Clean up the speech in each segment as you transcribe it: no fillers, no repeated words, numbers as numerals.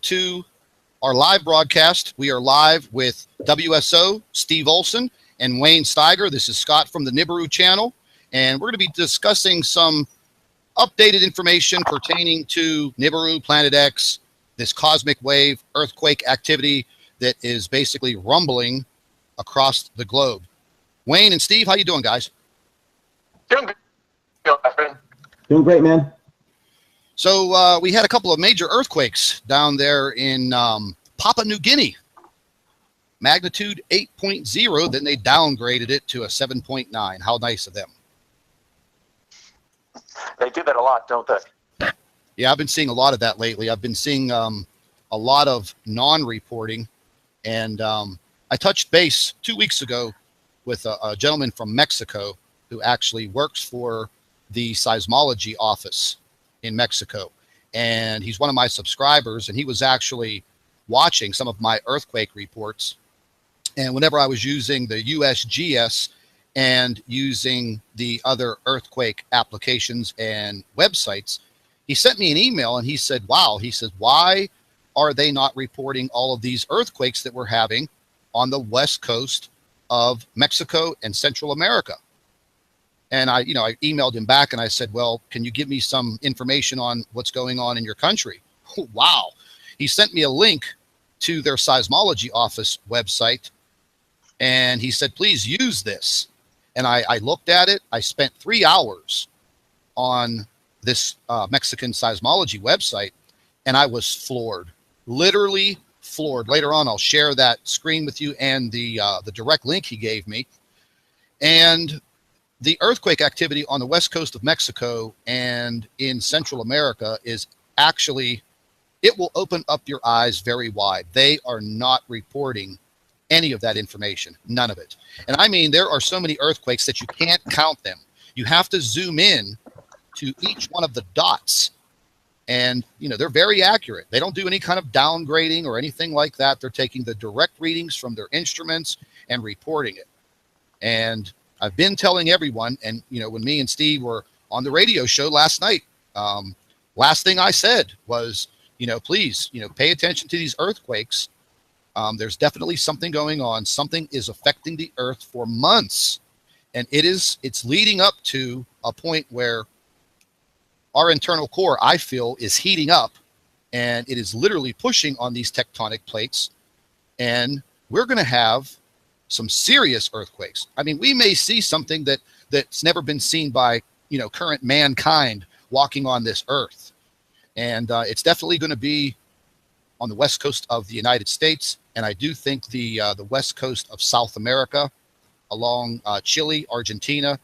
to our live broadcast. We are live with WSO, Steve Olson, and Wayne Steiger. This is Scott from the Nibiru channel, and we're going to be discussing some updated information pertaining to Nibiru, Planet X, this cosmic wave earthquake activity that is basically rumbling across the globe. Wayne and Steve, how you doing, guys? Doing good, my friend. Doing great, man. So we had a couple of major earthquakes down there in Papua New Guinea. Magnitude 8.0, then they downgraded it to a 7.9. How nice of them. They do that a lot, don't they? Yeah, I've been seeing a lot of that lately. I've been seeing a lot of non-reporting. And I touched base 2 weeks ago with a gentleman from Mexico who actually works for the seismology office in Mexico. And he's one of my subscribers, and he was actually watching some of my earthquake reports. And whenever I was using the USGS and using the other earthquake applications and websites, he sent me an email and he said, wow, he says, why are they not reporting all of these earthquakes that we're having on the west coast of Mexico and Central America? And I emailed him back and I said, well, can you give me some information on what's going on in your country? Wow. He sent me a link to their seismology office website. And he said, please use this. And I looked at it. I spent 3 hours on this Mexican seismology website, and I was floored, literally floored. Later on, I'll share that screen with you and the direct link he gave me. And the earthquake activity on the west coast of Mexico and in Central America is actually, it will open up your eyes very wide. They are not reporting any of that information, none of it. And I mean, there are so many earthquakes that you can't count them. You have to zoom in to each one of the dots. And, they're very accurate. They don't do any kind of downgrading or anything like that. They're taking the direct readings from their instruments and reporting it. And I've been telling everyone, and, when me and Steve were on the radio show last night, last thing I said was, please, pay attention to these earthquakes. There's definitely something going on. Something is affecting the earth for months. And it's leading up to a point where our internal core, I feel, is heating up, and it is literally pushing on these tectonic plates. And we're going to have some serious earthquakes. I mean, we may see something that's never been seen by, current mankind walking on this earth. And it's definitely going to be on the west coast of the United States. And I do think the west coast of South America, along Chile, Argentina,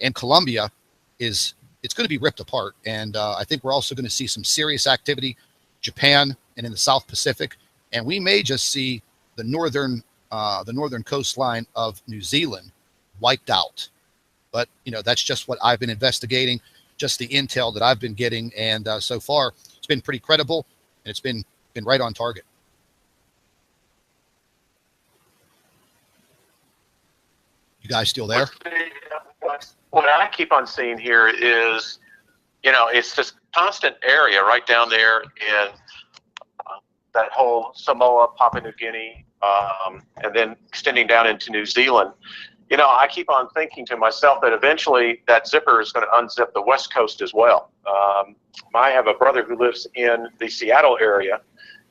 and Colombia, it's going to be ripped apart. And I think we're also going to see some serious activity, Japan and in the South Pacific. And we may just see the northern coastline of New Zealand wiped out. But, that's just what I've been investigating, just the intel that I've been getting. And so far, it's been pretty credible, and it's been right on target. You guys still there? What I keep on seeing here is, it's this constant area right down there in that whole Samoa, Papua New Guinea, and then extending down into New Zealand. I keep on thinking to myself that eventually that zipper is going to unzip the west coast as well. I have a brother who lives in the Seattle area,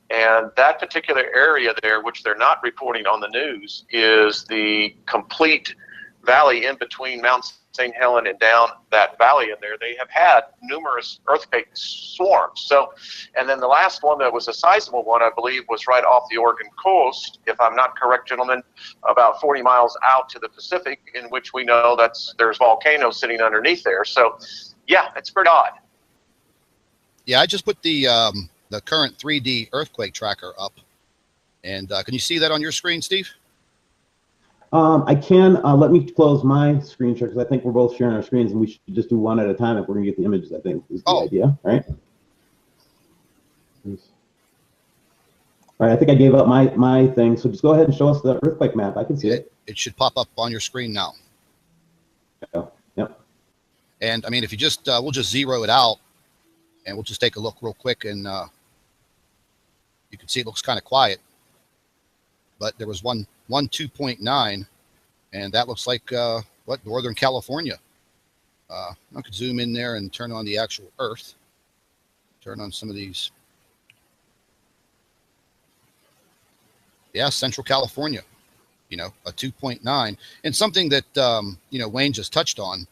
and that particular area there, which they're not reporting on the news, is the complete valley in between Mount St. Helen and down that valley in there. They have had numerous earthquake swarms. So, and then the last one that was a sizable one, I believe, was right off the Oregon coast, if I'm not correct, gentlemen, about 40 miles out to the Pacific, in which we know there's volcanoes sitting underneath there. So, yeah, it's pretty odd. Yeah, I just put the current 3D earthquake tracker up. And can you see that on your screen, Steve? I can. Let me close my screen share because I think we're both sharing our screens, and we should just do one at a time if we're going to get the images, I think, is the idea, right? All right, I think I gave up my thing, so just go ahead and show us the earthquake map. I can see it. It should pop up on your screen now. Oh, yep. And, I mean, if you just, we'll just zero it out, and we'll just take a look real quick and can see it looks kind of quiet, but there was one 2.9, and that looks like what, Northern California. I could zoom in there and turn on the actual Earth. Turn on some of these. Yeah, Central California, you know, a 2.9, and something that you know, Wayne just touched on,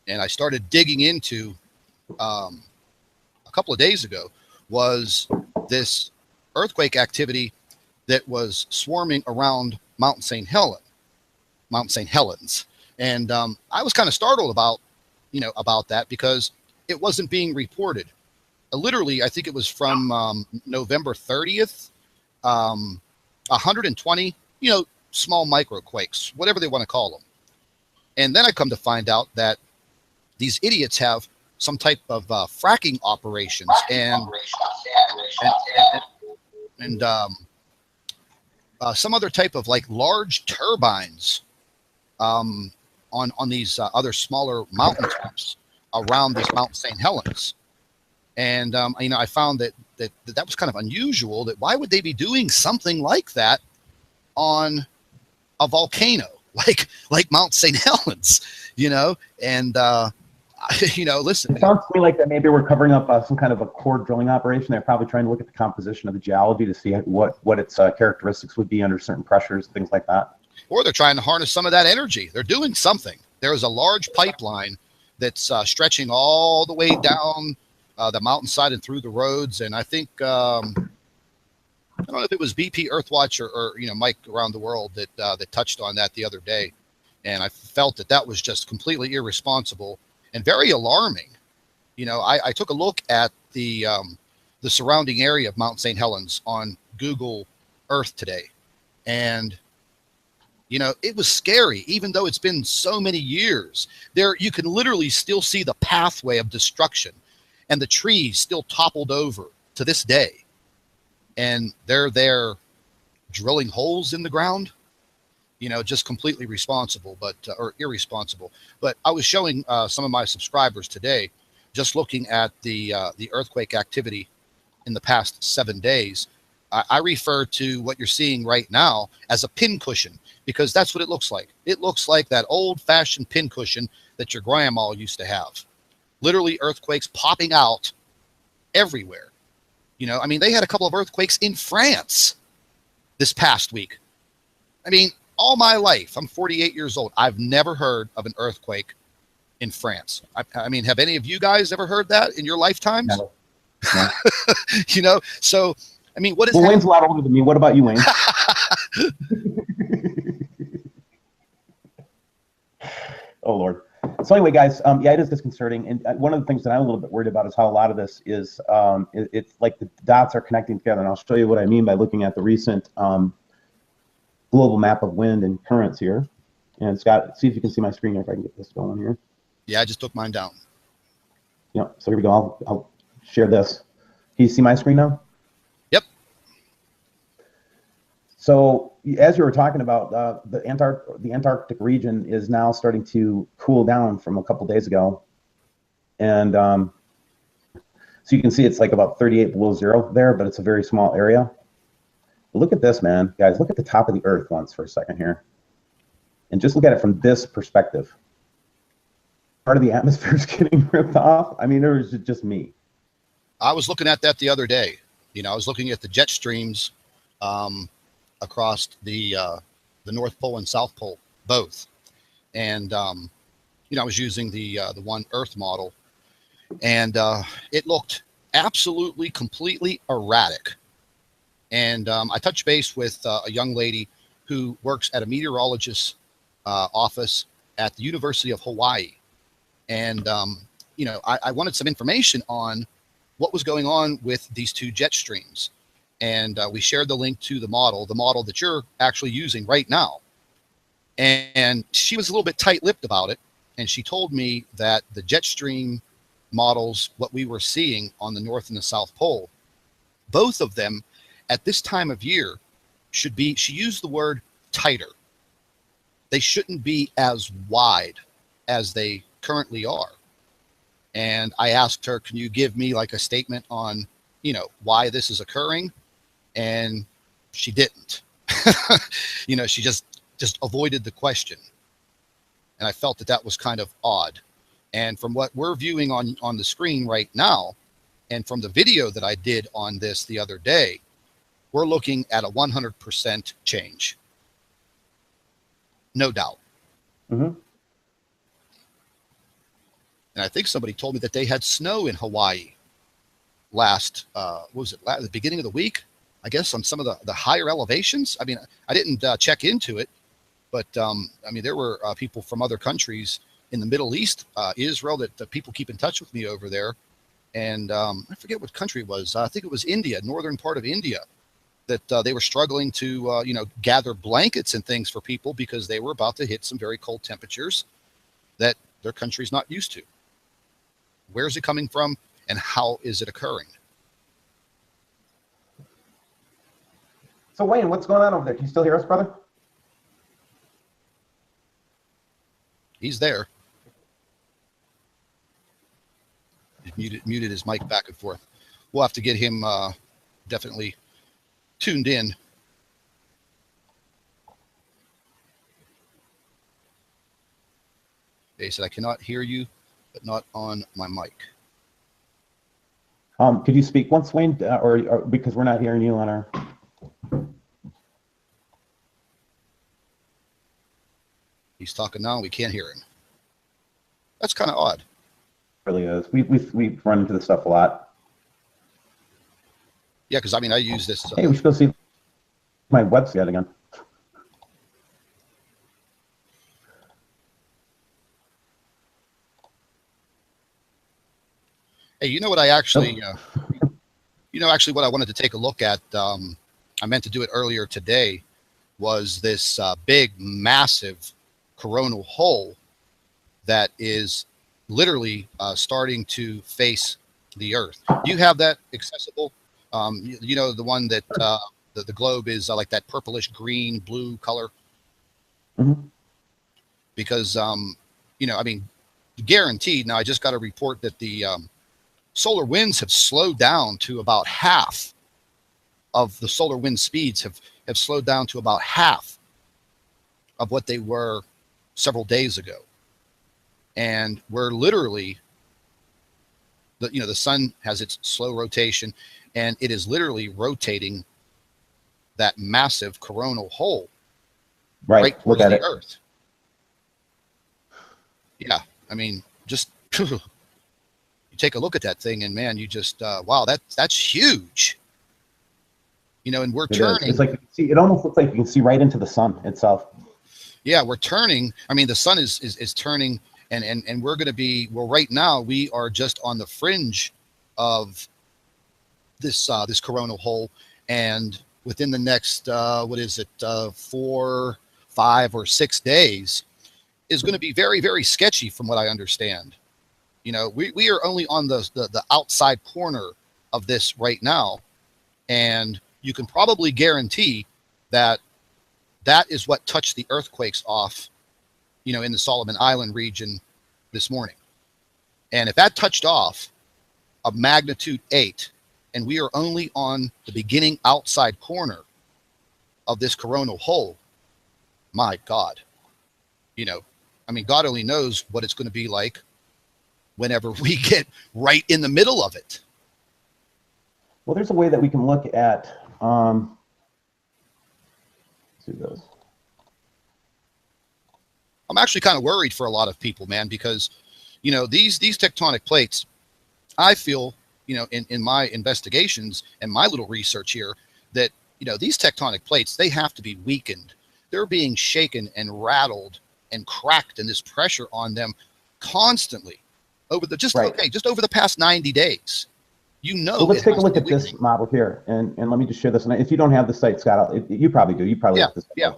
and I started digging into a couple of days ago, was this earthquake activity that was swarming around Mount St. Helens, and I was kind of startled about, you know, about that, because it wasn't being reported. Literally, I think it was from November 30th, 120, you know, small microquakes, whatever they want to call them. And then I come to find out that these idiots have some type of fracking operations and some other type of like large turbines on these other smaller mountain tops around this Mount St. Helens. And you know, I found that was kind of unusual. That why would they be doing something like that on a volcano like Mount St. Helens? You know, and you know, listen. It sounds to me like that maybe we're covering up some kind of a core drilling operation. They're probably trying to look at the composition of the geology to see what its characteristics would be under certain pressures, things like that. Or they're trying to harness some of that energy. They're doing something. There is a large pipeline that's stretching all the way down the mountainside and through the roads. And I think, I don't know if it was BP Earthwatch or you know, Mike around the world that touched on that the other day. And I felt that was just completely irresponsible and very alarming. You know, I took a look at the surrounding area of Mount St. Helens on Google Earth today. And, you know, it was scary, even though it's been so many years. There, you can literally still see the pathway of destruction, and the trees still toppled over to this day. And they're there drilling holes in the ground, you know, just completely responsible, or irresponsible. But I was showing some of my subscribers today, just looking at the earthquake activity in the past 7 days. I refer to what you're seeing right now as a pincushion, because that's what it looks like. It looks like that old-fashioned pincushion that your grandma used to have. Literally earthquakes popping out everywhere. You know, I mean, they had a couple of earthquakes in France this past week. I mean, all my life, I'm 48 years old, I've never heard of an earthquake in France. I mean, have any of you guys ever heard that in your lifetimes? No. No. You know, so, I mean, what is Well, Wayne's a lot older than me. What about you, Wayne? Oh, Lord. So anyway, guys, yeah, it is disconcerting. And one of the things that I'm a little bit worried about is how a lot of this is, it's like the dots are connecting together. And I'll show you what I mean by looking at the recent global map of wind and currents here. And Scott, see if you can see my screen if I can get this going here. Yeah, I just took mine down. Yeah, so here we go. I'll share this. Can you see my screen now? Yep. So as you were talking about, the Antarctic region is now starting to cool down from a couple days ago. And so you can see it's like about 38 below zero there, but it's a very small area. But look at this, man. Guys, look at the top of the Earth once for a second here. And just look at it from this perspective. Part of the atmosphere is getting ripped off. I mean, or is it just me? I was looking at that the other day. You know, I was looking at the jet streams across the North Pole and South Pole, both. And, you know, I was using the One Earth model, and it looked absolutely, completely erratic. And I touched base with a young lady who works at a meteorologist's office at the University of Hawaii. And, you know, I wanted some information on what was going on with these two jet streams. And we shared the link to the model that you're actually using right now. And she was a little bit tight-lipped about it. And she told me that the jet stream models, what we were seeing on the North and the South Pole, both of them at this time of year should be, she used the word tighter. They shouldn't be as wide as they currently are. And I asked her, can you give me like a statement on, you know, why this is occurring? and she didn't. You know, she just avoided the question. And I felt that that was kind of odd. And from what we're viewing on the screen right now, and from the video that I did on this the other day, we're looking at a 100% change. No doubt. Mm-hmm. And I think somebody told me that they had snow in Hawaii last, what was it, the beginning of the week? I guess on some of the higher elevations. I mean, I didn't check into it, but I mean, there were people from other countries in the Middle East, Israel, that people keep in touch with me over there. And I forget what country it was. I think it was India, northern part of India, that they were struggling to, you know, gather blankets and things for people because they were about to hit some very cold temperatures that their country's not used to. Where is it coming from, and how is it occurring? So Wayne, what's going on over there? Can you still hear us, brother? He's there. He muted his mic back and forth. We'll have to get him definitely tuned in. He said, I cannot hear you, but not on my mic. Could you speak once, Wayne, or because we're not hearing you on our... He's talking now, and we can't hear him. That's kind of odd. It really is. We've run into this stuff a lot. Yeah, because I mean, I use this. Hey, we should go see my website again. Hey, you know what I actually, you know, actually what I wanted to take a look at, I meant to do it earlier today, was this big, massive coronal hole that is literally starting to face the Earth. Do you have that accessible? You know, the one that the globe is like that purplish green, blue color? Mm-hmm. Because, you know, I mean, guaranteed, now I just got a report that the solar winds have slowed down to about half of the solar wind speeds have slowed down to about half of what they were several days ago. And we're literally, you know, the sun has its slow rotation, and it is literally rotating that massive coronal hole right towards the Earth. Yeah, I mean, just you take a look at that thing, and man, you just wow, that's huge. You know, and we're turning. It's like, see, it almost looks like you can see right into the sun itself. Yeah, we're turning. I mean, the sun is turning, and we're going to be, well, right now we are just on the fringe of this this coronal hole, and within the next what is it, 4, 5, or 6 days is going to be very, very sketchy from what I understand. You know, we are only on the outside corner of this right now, and you can probably guarantee that that is what touched the earthquakes off, you know, in the Solomon Island region this morning. And if that touched off a magnitude 8, and we are only on the beginning outside corner of this coronal hole, my God, you know, I mean, God only knows what it's going to be like whenever we get right in the middle of it. Well, there's a way that we can look at, let's see those. I'm actually kind of worried for a lot of people, man, because, you know, these tectonic plates, I feel, you know, in my investigations and my little research here, that, you know, these tectonic plates, they have to be weakened. They're being shaken and rattled and cracked, and this pressure on them constantly over the, just over the past 90 days. You know, so let's take a look at this model here, and let me just share this. And if you don't have the site, Scott, you probably do. You probably have this. Yeah.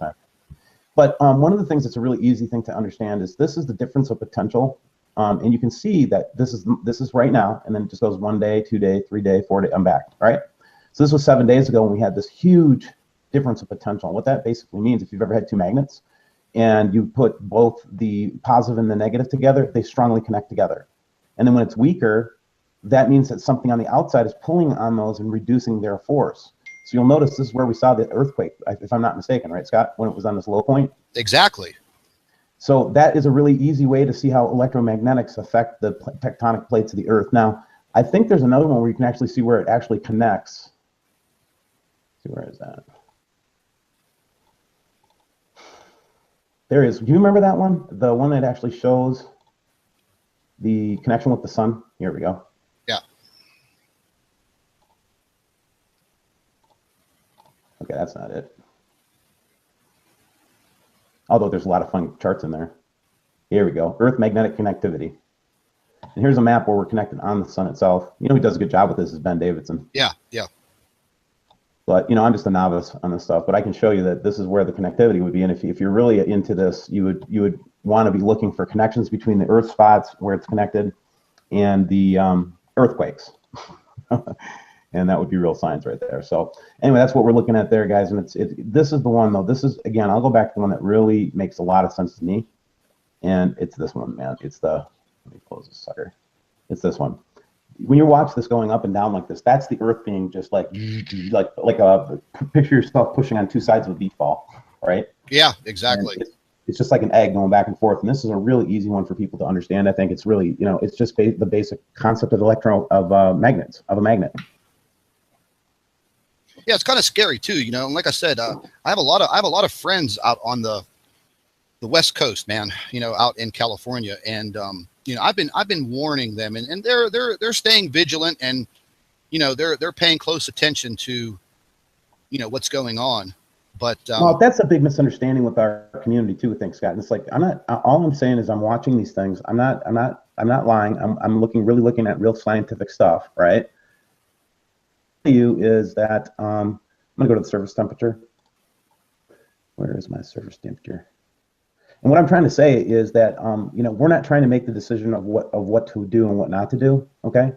But one of the things that's a really easy thing to understand is this is the difference of potential, and you can see that this is right now, and then it just goes 1 day, 2 day, 3 day, 4 day. I'm back, right? So this was 7 days ago when we had this huge difference of potential. And what that basically means, if you've ever had two magnets, and you put both the positive and the negative together, they strongly connect together. And then when it's weaker, that means that something on the outside is pulling on those and reducing their force. So you'll notice this is where we saw the earthquake, if I'm not mistaken, right, Scott, when it was on this low point? Exactly. So that is a really easy way to see how electromagnetics affect the tectonic plates of the Earth. Now, I think there's another one where you can actually see where it actually connects. Let's see, where is that? There is. Do you remember that one? The one that actually shows the connection with the sun? Here we go. Yeah. Okay, that's not it. Although there's a lot of fun charts in there. Here we go. Earth magnetic connectivity. And here's a map where we're connected on the sun itself. You know who does a good job with this is Ben Davidson. Yeah, yeah. But, you know, I'm just a novice on this stuff. But I can show you that this is where the connectivity would be. And if you're really into this, you would want to be looking for connections between the Earth spots where it's connected and the earthquakes. And that would be real science right there. So anyway, that's what we're looking at there, guys. And this is the one, though. This is, again, I'll go back to the one that really makes a lot of sense to me. And it's this one, man. It's the, let me close this sucker. It's this one. When you watch this going up and down like this, that's the Earth being just like a, picture yourself pushing on two sides of a beef ball, right? Yeah, exactly. It's just like an egg going back and forth. And this is a really easy one for people to understand. I think it's really, you know, it's just the basic concept of magnets, of a magnet. Yeah, it's kind of scary too, you know. And like I said, I have a lot of friends out on the West Coast, man. You know, out in California, and you know, I've been warning them, and they're staying vigilant, and you know, they're paying close attention to, you know, what's going on. But well, that's a big misunderstanding with our community too. I think, Scott. And it's like all I'm saying is I'm watching these things. I'm not lying. I'm really looking at real scientific stuff, right? You is that I'm gonna go to the surface temperature. Where is my surface temperature? And what I'm trying to say is that you know, we're not trying to make the decision of what to do and what not to do, okay?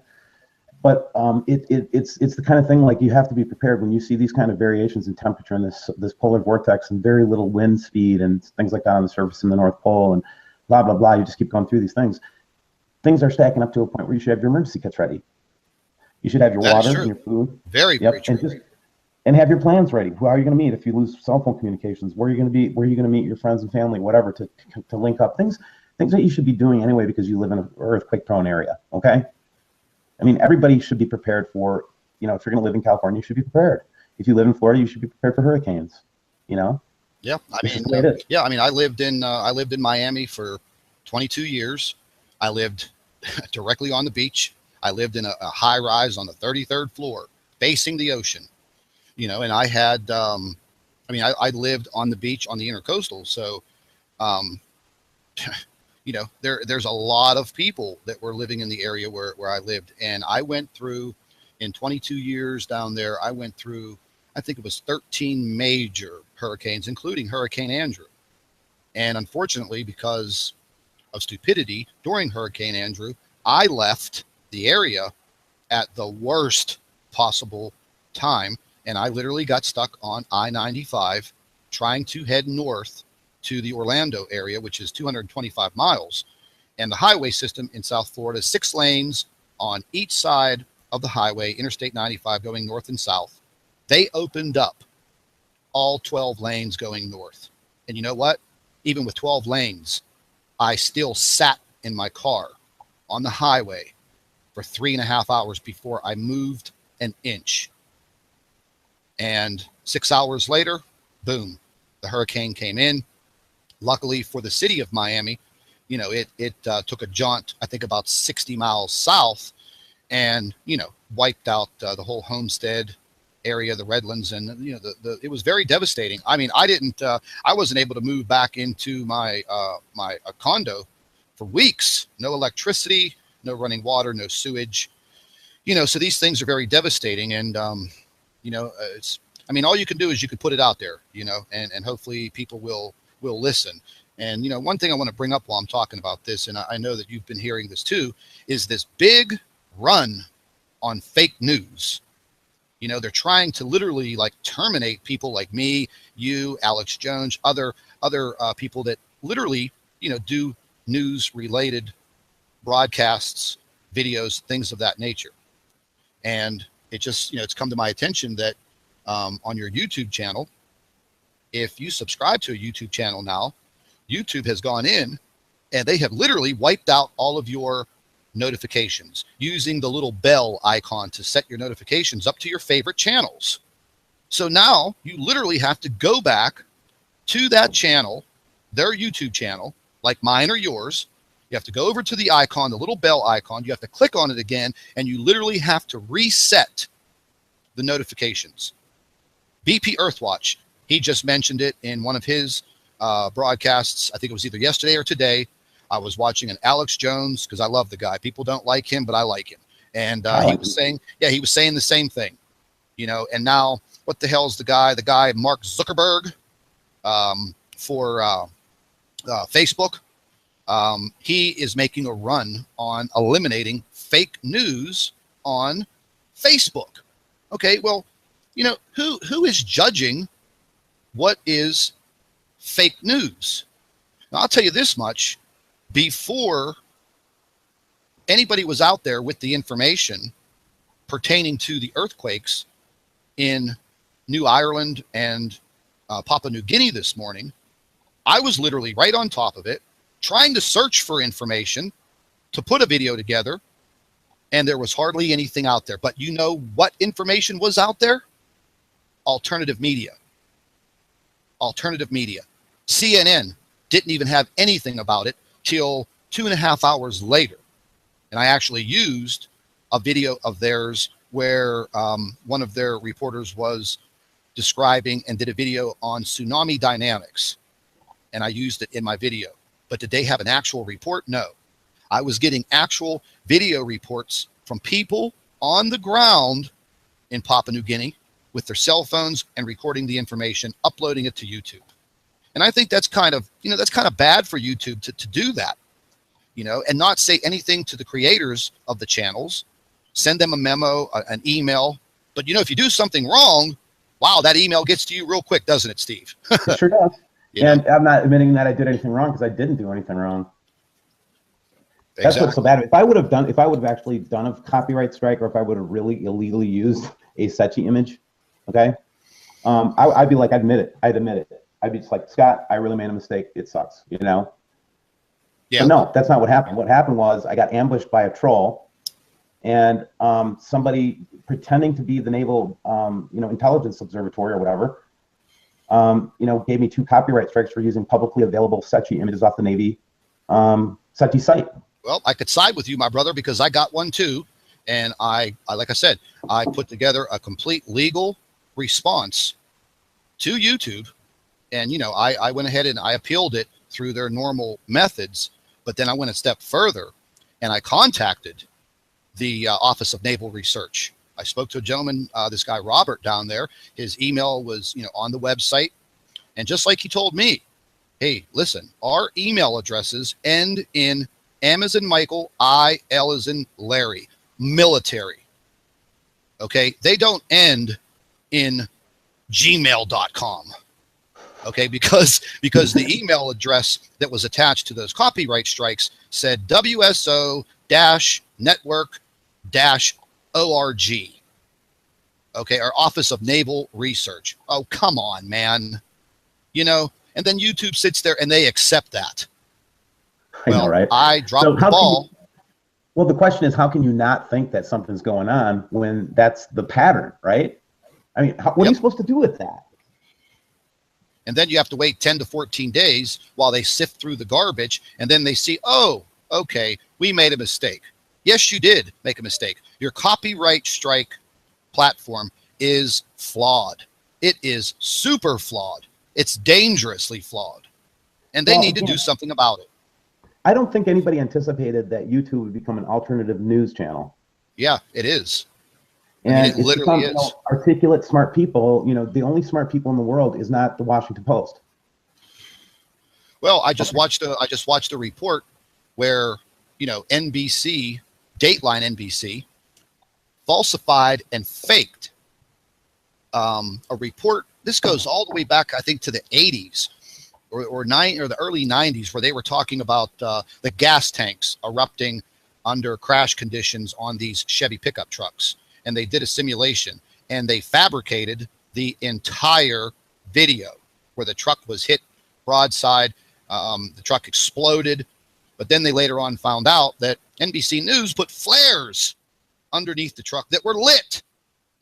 But it's the kind of thing, like, you have to be prepared when you see these kind of variations in temperature and this polar vortex and very little wind speed and things like that on the surface in the North Pole and blah blah blah. You just keep going through these things. Things are stacking up to a point where you should have your emergency kits ready. You should have your water and your food. Very true. And have your plans ready. Who are you going to meet if you lose cell phone communications? Where are you going to be? Where are you going to meet your friends and family? Whatever, to link up. Things that you should be doing anyway because you live in an earthquake-prone area. Okay. I mean, everybody should be prepared for. You know, if you're going to live in California, you should be prepared. If you live in Florida, you should be prepared for hurricanes. You know. Yeah, I mean, yeah, I mean, I lived in Miami for 22 years. I lived directly on the beach. I lived in a high rise on the 33rd floor, facing the ocean. You know, and I had, I mean, I lived on the beach on the intercoastal. So, you know, there's a lot of people that were living in the area where I lived. And I went through, in 22 years down there, I went through, I think it was 13 major hurricanes, including Hurricane Andrew. And unfortunately, because of stupidity during Hurricane Andrew, I left the area at the worst possible time. And I literally got stuck on I-95 trying to head north to the Orlando area, which is 225 miles. And the highway system in South Florida is 6 lanes on each side of the highway, Interstate 95 going north and south. They opened up all 12 lanes going north. And you know what? Even with 12 lanes, I still sat in my car on the highway for 3.5 hours before I moved an inch. And 6 hours later, boom, the hurricane came in. Luckily for the city of Miami, you know, it took a jaunt, I think about 60 miles south, and, you know, wiped out the whole Homestead area, the Redlands, and, you know, it was very devastating. I mean, I wasn't able to move back into my condo for weeks. No electricity, no running water, no sewage. You know, so these things are very devastating, and you know, I mean, all you can do is you can put it out there, you know, and hopefully people will listen. And, you know, one thing I want to bring up while I'm talking about this, and I know that you've been hearing this too, is this big run on fake news. You know, they're trying to literally like terminate people like me, you, Alex Jones, other people that literally, you know, do news related broadcasts, videos, things of that nature. And it just, you know, it's come to my attention that, on your YouTube channel, if you subscribe to a YouTube channel now, YouTube has gone in and they have literally wiped out all of your notifications using the little bell icon to set your notifications up to your favorite channels. So now you literally have to go back to that channel, their YouTube channel, like mine or yours. You have to go over to the icon, the little bell icon. You have to click on it again, and you literally have to reset the notifications. BP Earthwatch, he just mentioned it in one of his broadcasts. I think it was either yesterday or today. I was watching an Alex Jones, because I love the guy. People don't like him, but I like him. And he was saying the same thing, you know. And now, what the hell's the guy Mark Zuckerberg for Facebook? He is making a run on eliminating fake news on Facebook. Okay, well, you know, who is judging what is fake news? Now, I'll tell you this much. Before anybody was out there with the information pertaining to the earthquakes in New Ireland and Papua New Guinea this morning, I was literally right on top of it, trying to search for information to put a video together, and there was hardly anything out there. But you know what information was out there? Alternative media. Alternative media. CNN didn't even have anything about it till 2.5 hours later. And I actually used a video of theirs where one of their reporters was describing and did a video on tsunami dynamics. And I used it in my video. But did they have an actual report? No. I was getting actual video reports from people on the ground in Papua New Guinea with their cell phones and recording the information, uploading it to YouTube. And I think that's kind of, you know, that's kind of bad for YouTube to do that, you know, and not say anything to the creators of the channels, send them a memo, an email. But, you know, if you do something wrong, wow, that email gets to you real quick, doesn't it, Steve? It sure does. And I'm not admitting that I did anything wrong, because I didn't do anything wrong. Exactly. That's what's so bad. If I would have actually done a copyright strike, or if I would have really illegally used a Sechi image, okay, I'd be like, I'd admit it. I'd be just like, Scott, I really made a mistake. It sucks, you know? Yeah. But no, that's not what happened. What happened was I got ambushed by a troll, and somebody pretending to be the Naval, you know, Intelligence Observatory or whatever, you know, gave me 2 copyright strikes for using publicly available Sechi images off the Navy Sechi site. Well, I could side with you, my brother, because I got one too. And I like I said, I put together a complete legal response to YouTube. And, you know, I went ahead and I appealed it through their normal methods. But then I went a step further and I contacted the Office of Naval Research. I spoke to a gentleman, this guy Robert down there. His email was, you know, on the website. And just like he told me, hey, listen, our email addresses end in M as in Michael, I, L as in Larry, military. Okay, they don't end in gmail.com. Okay, because the email address that was attached to those copyright strikes said WSO-network-org. Okay, our Office of Naval Research. Oh, come on, man. You know, and then YouTube sits there and they accept that. Well, I know, right? I dropped the ball. Well, the question is, how can you not think that something's going on when that's the pattern, right? I mean, what are you supposed to do with that? And then you have to wait 10 to 14 days while they sift through the garbage, and then they see, oh, okay, we made a mistake. Yes, you did make a mistake. Your copyright strike platform is flawed. It is super flawed. It's dangerously flawed. And they need to do something about it. I don't think anybody anticipated that YouTube would become an alternative news channel. Yeah, it is. And I mean, it literally is. You know, articulate, smart people. You know, the only smart people in the world is not the Washington Post. Well, I just watched a report where, you know, NBC, Dateline NBC, falsified and faked a report. This goes all the way back, I think, to the 80s or the early 90s, where they were talking about the gas tanks erupting under crash conditions on these Chevy pickup trucks. And they did a simulation, and they fabricated the entire video where the truck was hit broadside. The truck exploded, but then they later on found out that NBC News put flares underneath the truck that were lit,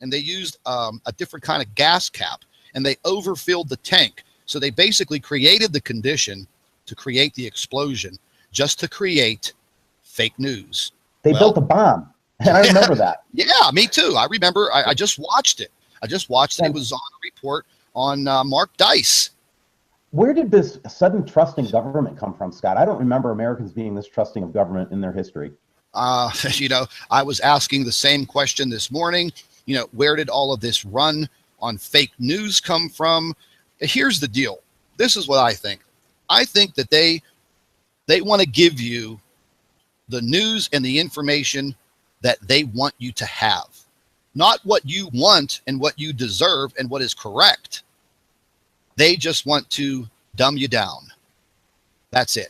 and they used a different kind of gas cap, and they overfilled the tank. So they basically created the condition to create the explosion, just to create fake news. They built a bomb, and I remember that. Yeah, me too. I remember. I just watched it. It was on a report on Mark Dice. Where did this sudden trusting government come from, Scott? I don't remember Americans being this trusting of government in their history. You know, I was asking the same question this morning. You know, where did all of this run on fake news come from? Here's the deal. This is what I think. I think that they want to give you the news and the information that they want you to have, not what you want and what you deserve and what is correct. They just want to dumb you down. That's it.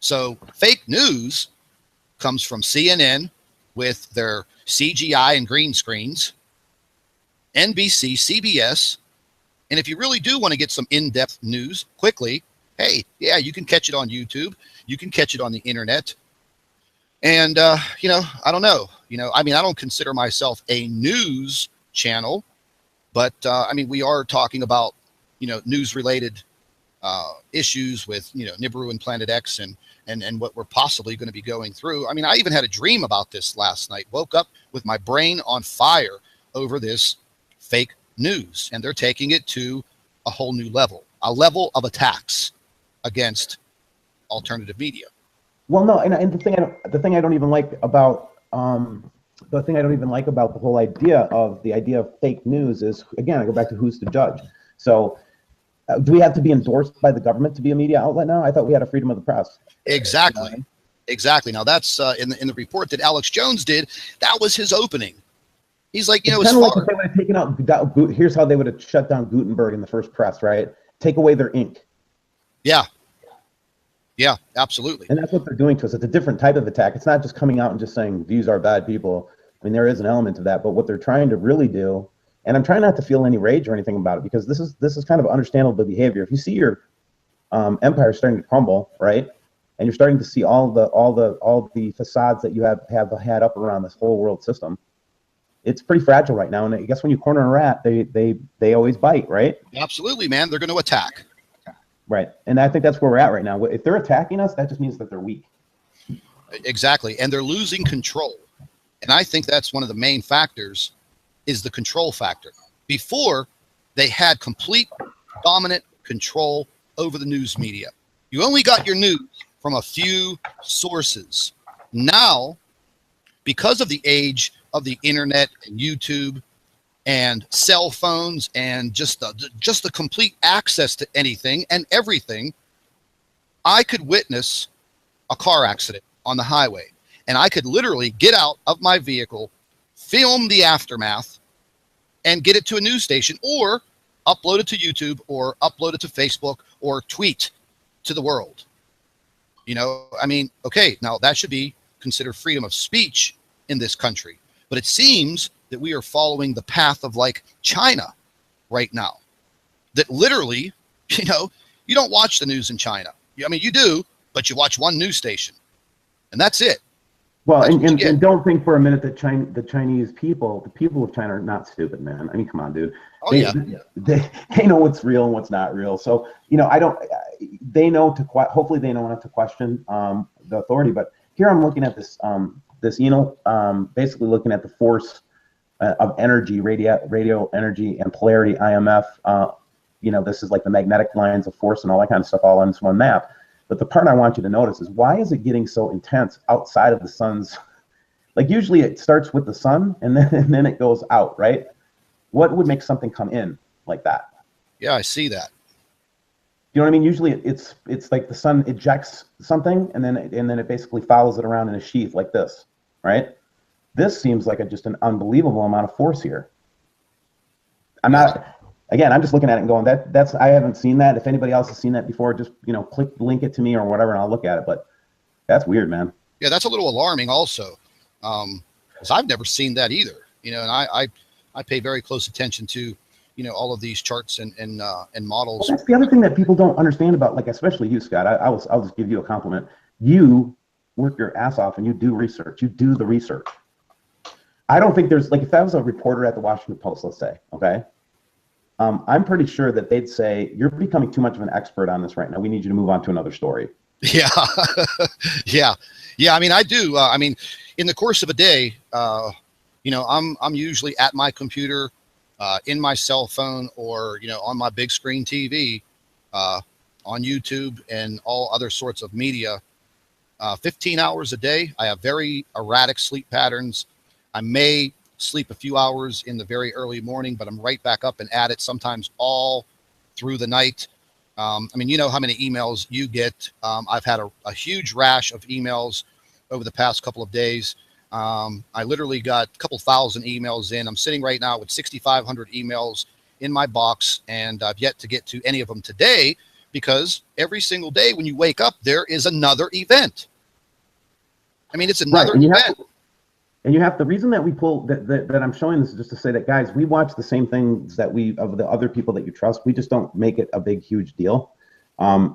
So fake news comes from CNN with their CGI and green screens, NBC, CBS. And if you really do want to get some in-depth news quickly, hey, yeah, you can catch it on YouTube. You can catch it on the internet. And, you know, I don't know. You know, I mean, I don't consider myself a news channel, but, I mean, we are talking about, you know, news-related issues with, you know, Nibiru and Planet X and what we're possibly going to be going through. I mean, I even had a dream about this last night. Woke up with my brain on fire over this fake news, and they're taking it to a whole new level, a level of attacks against alternative media. Well, no, and the thing I don't even like about the whole idea of fake news is, again, I go back to who's the judge. So do we have to be endorsed by the government to be a media outlet now? I thought we had a freedom of the press. Exactly. Exactly. Now that's in the report that Alex Jones did. That was his opening. He's like, you know, it's kind of like if they would have taken out. Here's how they would have shut down Gutenberg in the first press, right? Take away their ink. Yeah. Yeah, absolutely. And that's what they're doing to us. It's a different type of attack. It's not just coming out and just saying these are bad people. I mean, there is an element of that, but what they're trying to really do, and I'm trying not to feel any rage or anything about it, because this is kind of understandable behavior. If you see your empire starting to crumble, right, and you're starting to see all the facades that you have had up around this whole world system, it's pretty fragile right now. And I guess when you corner a rat, they always bite, right? Absolutely, man. They're going to attack. Right. And I think that's where we're at right now. If they're attacking us, that just means that they're weak. Exactly. And they're losing control. And I think that's one of the main factors, is the control factor. Before, they had complete dominant control over the news media. You only got your news from a few sources. Now, because of the age of the internet and YouTube and cell phones and just the complete access to anything and everything, I could witness a car accident on the highway, and I could literally get out of my vehicle, film the aftermath, and get it to a news station, or upload it to YouTube, or upload it to Facebook, or tweet to the world. You know, I mean, okay, now that should be considered freedom of speech in this country, but it seems that we are following the path of like China right now, that literally, you know, you don't watch the news in China. I mean, you do, but you watch one news station, and that's it. Well, and don't think for a minute that the Chinese people, the people of China, are not stupid, man. I mean, come on, dude. Oh, They know what's real and what's not real. So, you know, they know hopefully they know not to question the authority. But here I'm looking at this, basically looking at the force of energy, radio energy and polarity, IMF. You know, this is like the magnetic lines of force and all that kind of stuff all on this one map. But the part I want you to notice is, why is it getting so intense outside of the sun's? Like, usually it starts with the sun and then it goes out, right? What would make something come in like that? Yeah, I see that. You know what I mean? Usually it's like the sun ejects something and then it basically follows it around in a sheath like this, right? This seems like just an unbelievable amount of force here. I'm just looking at it and going, that's I haven't seen that. If anybody else has seen that before, just, you know, link it to me or whatever, and I'll look at it. But that's weird, man. Yeah, that's a little alarming also, because I've never seen that either. You know, and I pay very close attention to all of these charts and models. Well, that's the other thing that people don't understand about, like, especially you, Scott. I'll just give you a compliment. You work your ass off and you do research. You do the research. I don't think there's, like, if I was a reporter at the Washington Post, let's say, okay, I'm pretty sure that they'd say, you're becoming too much of an expert on this right now. We need you to move on to another story. Yeah. Yeah. I mean, I do. I mean, in the course of a day, I'm usually at my computer, in my cell phone, or, on my big screen TV, on YouTube and all other sorts of media, 15 hours a day. I have very erratic sleep patterns. I may sleep a few hours in the very early morning, but I'm right back up and at it, sometimes all through the night. I mean, you know how many emails you get. I've had a huge rash of emails over the past couple of days. I literally got a couple thousand emails in. I'm sitting right now with 6,500 emails in my box, and I've yet to get to any of them today, because every single day when you wake up, there is another event. I mean, it's another event. And you have, the reason that we pull that I'm showing this is just to say that, guys, we watch the same things that of the other people that you trust. We just don't make it a big, huge deal.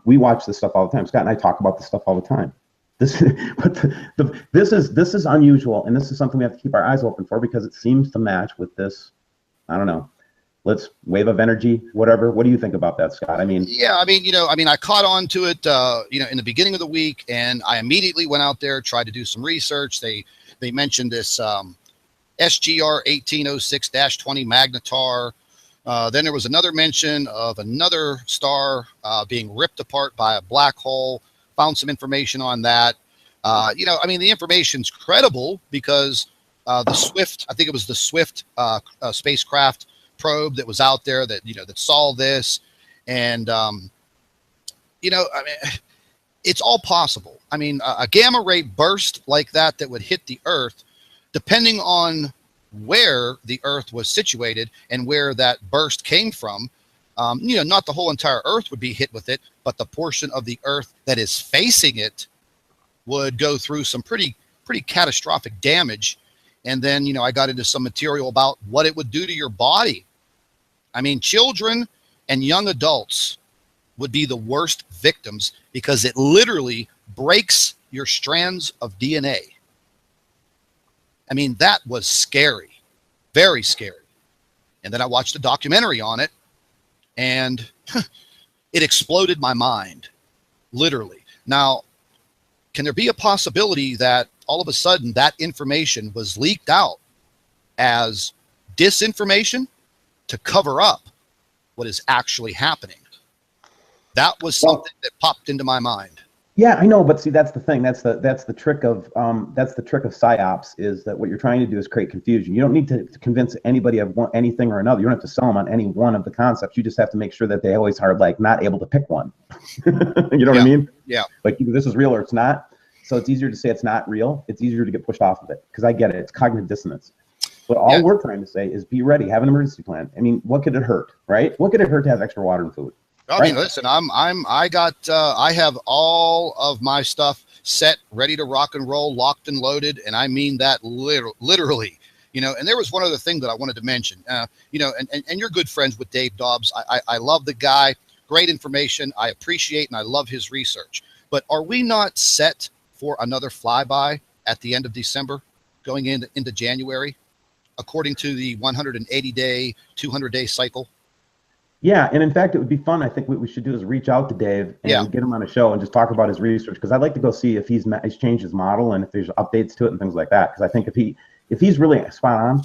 We watch this stuff all the time. Scott and I talk about this stuff all the time. This is unusual, and this is something we have to keep our eyes open for, because it seems to match with this, I don't know, let's wave of energy, whatever. What do you think about that, Scott? I mean, yeah, I mean, I caught on to it, in the beginning of the week, and I immediately went out there, tried to do some research. They mentioned this SGR 1806-20 magnetar. Then there was another mention of another star being ripped apart by a black hole. Found some information on that. I mean, the information's credible, because the Swift, I think it was the Swift spacecraft probe that was out there that, that saw this. And, I mean, it's all possible. I mean, a gamma ray burst like that would hit the Earth, depending on where the Earth was situated and where that burst came from. Not the whole entire Earth would be hit with it, but the portion of the Earth that is facing it would go through some pretty catastrophic damage. And then, I got into some material about what it would do to your body. I mean, children and young adults would be the worst victims, because it literally breaks your strands of DNA. I mean, that was scary, very scary. And then I watched a documentary on it, and it exploded my mind, literally. Now, can there be a possibility that all of a sudden that information was leaked out as disinformation to cover up what is actually happening? That was something that popped into my mind. Yeah, I know, but see, that's the thing. That's the trick of psyops, is that what you're trying to do is create confusion. You don't need to convince anybody of anything or another. You don't have to sell them on any one of the concepts. You just have to make sure that they always are, like, not able to pick one. You know what I mean? Yeah. Like, either this is real or it's not. So it's easier to say it's not real. It's easier to get pushed off of it, because I get it. It's cognitive dissonance. But all we're trying to say is be ready, have an emergency plan. I mean, what could it hurt, right? What could it hurt to have extra water and food? I mean, listen, I have all of my stuff set, ready to rock and roll, locked and loaded. And I mean that literally, and there was one other thing that I wanted to mention, and you're good friends with Dave Dobbs. I love the guy, great information. I appreciate, and I love his research, but are we not set for another flyby at the end of December, going into January, according to the 180-day, 200-day cycle? Yeah, and in fact, it would be fun. I think what we should do is reach out to Dave and get him on a show and just talk about his research, because I'd like to go see if he's changed his model and if there's updates to it and things like that. Because I think if he's really spot on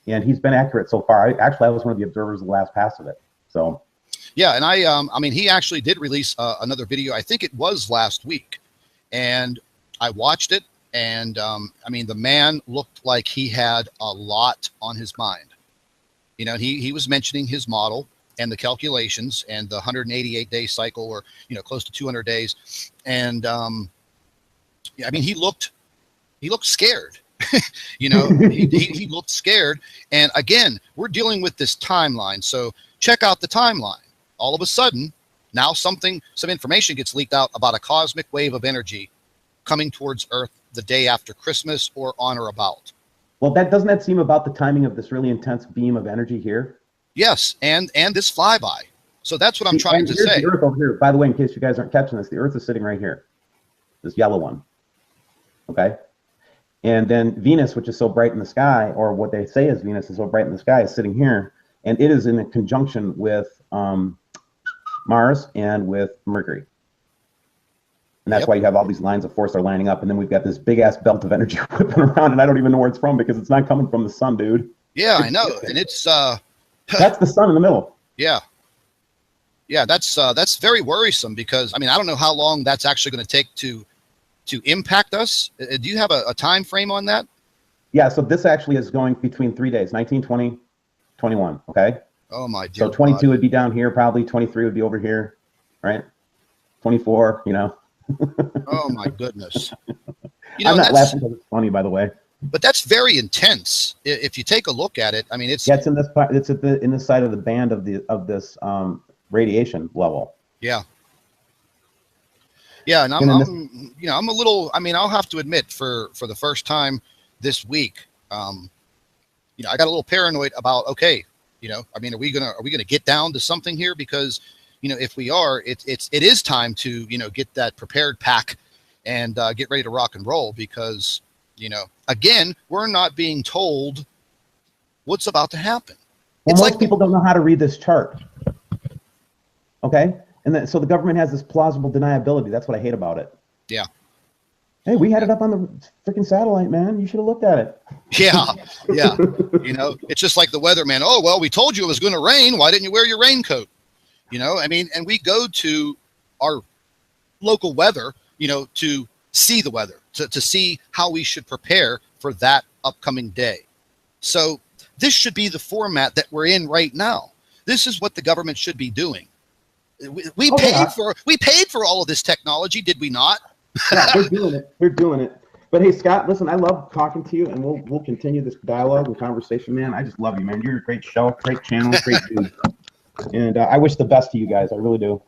and he's been accurate so far, I was one of the observers of the last pass of it. So yeah, and I mean, he actually did release another video. I think it was last week, and I watched it, and I mean, the man looked like he had a lot on his mind. He was mentioning his model and the calculations and the 188-day cycle, or close to 200 days, and I mean, he looked scared. he looked scared. And again, we're dealing with this timeline, so check out the timeline. All of a sudden, now some information gets leaked out about a cosmic wave of energy coming towards Earth the day after Christmas, or on or about. Well, doesn't that seem about the timing of this really intense beam of energy here? Yes, and this flyby. So that's what I'm trying to say. The Earth over here. By the way, in case you guys aren't catching this, the Earth is sitting right here. This yellow one. Okay? And then Venus, which is so bright in the sky, or what they say is Venus is so bright in the sky, is sitting here. And it is in a conjunction with Mars and with Mercury. And that's why you have all these lines of force are lining up. And then we've got this big-ass belt of energy whipping around, and I don't even know where it's from because it's not coming from the sun, dude. Yeah, I know. And it's... that's the sun in the middle. Yeah. Yeah, that's very worrisome because, I mean, I don't know how long that's actually going to take to impact us. Do you have a time frame on that? Yeah, so this actually is going between 3 days, 19, 20, 21, okay? Oh, my dear. So 22 God. would be down here, probably 23 would be over here, right? 24, you know. Oh, my goodness. You know, I'm not laughing because it's funny, by the way. But that's very intense. If you take a look at it, I mean, it's... Yeah, it's in this part, it's at the in this side of the band of this radiation level. Yeah. Yeah, and I'm a little, I mean, I'll have to admit for the first time this week, you know, I got a little paranoid about, okay, you know, I mean, are we gonna get down to something here? Because, you know, if we are, it is time to, you know, get that prepared pack and get ready to rock and roll because, you know, again, we're not being told what's about to happen. Well, it's most like people don't know how to read this chart. Okay? And then, so the government has this plausible deniability. That's what I hate about it. Yeah. Hey, we had it up on the freaking satellite, man. You should have looked at it. Yeah. Yeah. You know, it's just like the weatherman. Oh, well, we told you it was going to rain. Why didn't you wear your raincoat? You know, I mean, and we go to our local weather, you know, to see the weather, to see how we should prepare for that upcoming day. So this should be the format that we're in right now. This is what the government should be doing. We paid for all of this technology, did we not? Yeah, they're doing it. They're doing it. But hey, Scott, listen, I love talking to you, and we'll continue this dialogue and conversation, man. I just love you, man. You're a great show, great channel, great dude. And I wish the best to you guys. I really do.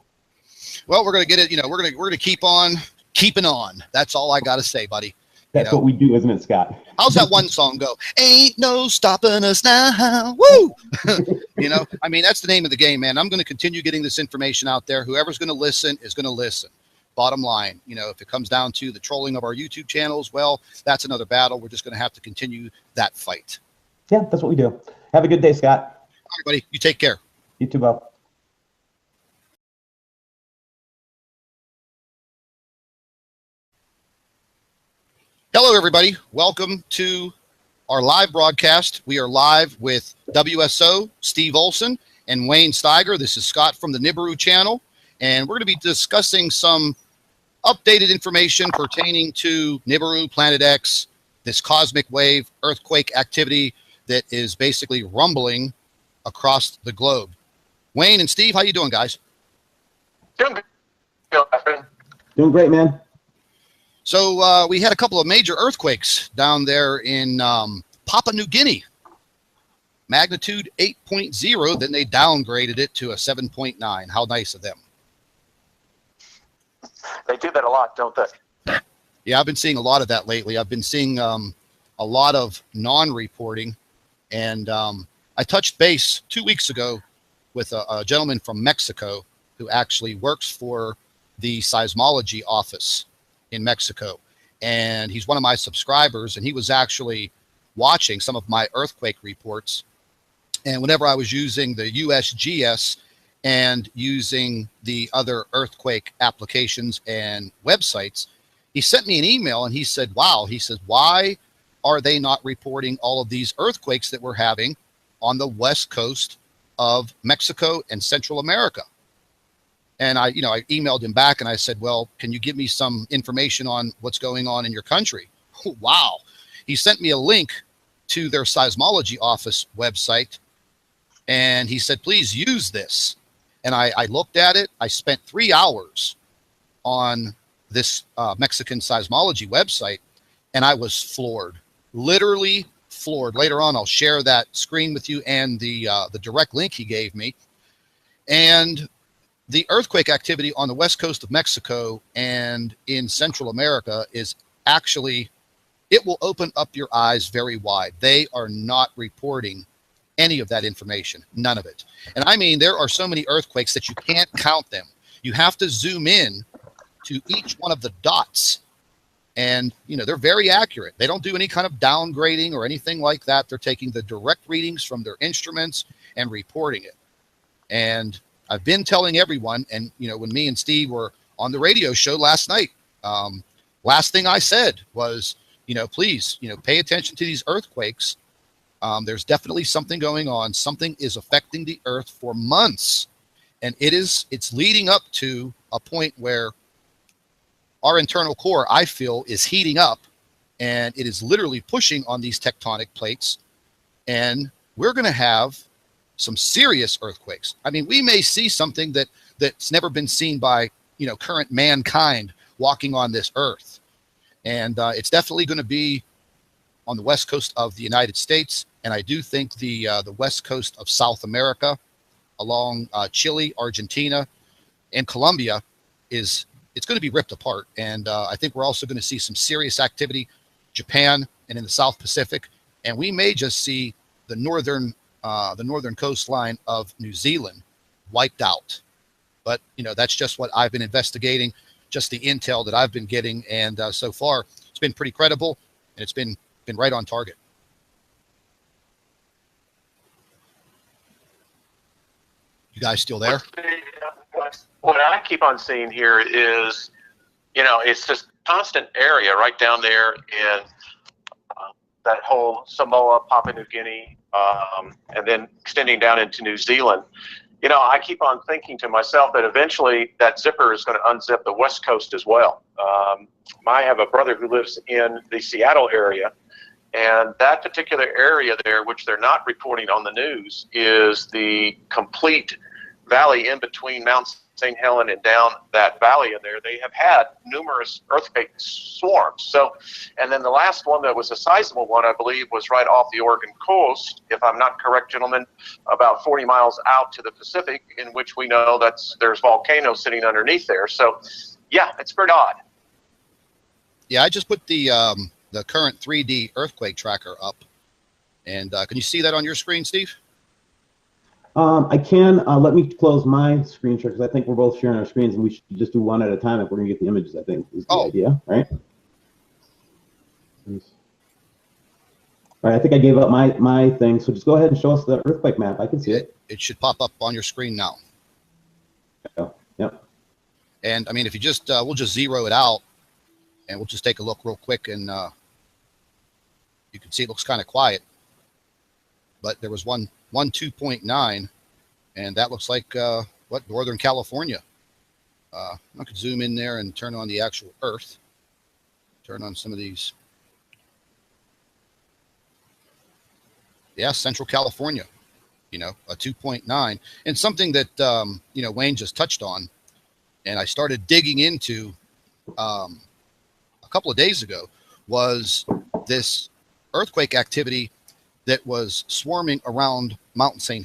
Well, we're gonna get it. You know, we're gonna keep on keeping on. That's all I gotta say, buddy. That's what we do, isn't it, Scott? How's that one song go? Ain't no stopping us now. Woo! You know, I mean, that's the name of the game, man. I'm going to continue getting this information out there. Whoever's going to listen is going to listen. Bottom line, you know, if it comes down to the trolling of our YouTube channels, well, that's another battle. We're just going to have to continue that fight. Yeah, that's what we do. Have a good day, Scott. All right, buddy. You take care. You too, Bob. Hello, everybody. Welcome to our live broadcast. We are live with WSO, Steve Olson, and Wayne Steiger. This is Scott from the Nibiru channel, and we're going to be discussing some updated information pertaining to Nibiru, Planet X, this cosmic wave earthquake activity that is basically rumbling across the globe. Wayne and Steve, how you doing, guys? Doing good. Doing great, man. So we had a couple of major earthquakes down there in Papua New Guinea. Magnitude 8.0, then they downgraded it to a 7.9. How nice of them. They do that a lot, don't they? Yeah, I've been seeing a lot of that lately. I've been seeing a lot of non-reporting. And I touched base 2 weeks ago with a gentleman from Mexico who actually works for the seismology office in Mexico, and he's one of my subscribers, and he was actually watching some of my earthquake reports. And whenever I was using the USGS and using the other earthquake applications and websites, he sent me an email and he said, wow, he says, why are they not reporting all of these earthquakes that we're having on the west coast of Mexico and Central America? And I emailed him back and I said, well, can you give me some information on what's going on in your country? Wow. He sent me a link to their seismology office website. And he said, please use this. And I looked at it. I spent 3 hours on this Mexican seismology website, and I was floored, literally floored. Later on, I'll share that screen with you and the direct link he gave me. And the earthquake activity on the west coast of Mexico and in Central America is actually, it will open up your eyes very wide. They are not reporting any of that information, none of it. And I mean, there are so many earthquakes that you can't count them. You have to zoom in to each one of the dots. And, you know, they're very accurate. They don't do any kind of downgrading or anything like that. They're taking the direct readings from their instruments and reporting it. And I've been telling everyone, and, you know, when me and Steve were on the radio show last night, last thing I said was, you know, please, you know, pay attention to these earthquakes. There's definitely something going on. Something is affecting the earth for months. And it's leading up to a point where our internal core, I feel, is heating up, and it is literally pushing on these tectonic plates. And we're going to have some serious earthquakes. I mean, we may see something that's never been seen by, you know, current mankind walking on this earth. And it's definitely going to be on the west coast of the United States. And I do think the west coast of South America, along Chile, Argentina, and Colombia, it's going to be ripped apart. And I think we're also going to see some serious activity, Japan and in the South Pacific. And we may just see the northern coastline of New Zealand wiped out. But, you know, that's just what I've been investigating, just the intel that I've been getting. And so far, it's been pretty credible, and it's been right on target. You guys still there? What I keep on seeing here is, you know, it's this constant area right down there in that whole Samoa, Papua New Guinea, and then extending down into New Zealand. You know, I keep on thinking to myself that eventually that zipper is going to unzip the West Coast as well. I have a brother who lives in the Seattle area, and that particular area there, which they're not reporting on the news, is the complete valley in between Mount St. Helen and down that valley in there. They have had numerous earthquake swarms. So, and then the last one that was a sizable one, I believe, was right off the Oregon coast, if I'm not correct, gentlemen, about 40 miles out to the Pacific, in which we know there's volcanoes sitting underneath there. So, yeah, it's pretty odd. Yeah, I just put the current 3D earthquake tracker up, and can you see that on your screen, Steve? I can. Let me close my screen share, because I think we're both sharing our screens, and we should just do one at a time if we're going to get the images, I think, is the idea, right? All right, I think I gave up my thing, so just go ahead and show us the earthquake map. I can see it. It should pop up on your screen now. Oh, yep. And, I mean, if you just, we'll just zero it out, and we'll just take a look real quick, and you can see it looks kind of quiet. But there was one 2.9, and that looks like Northern California. I could zoom in there and turn on the actual Earth. Turn on some of these. Yeah, Central California. You know, a 2.9, and something that you know, Wayne just touched on, and I started digging into a couple of days ago, was this earthquake activity that was swarming around Mount St.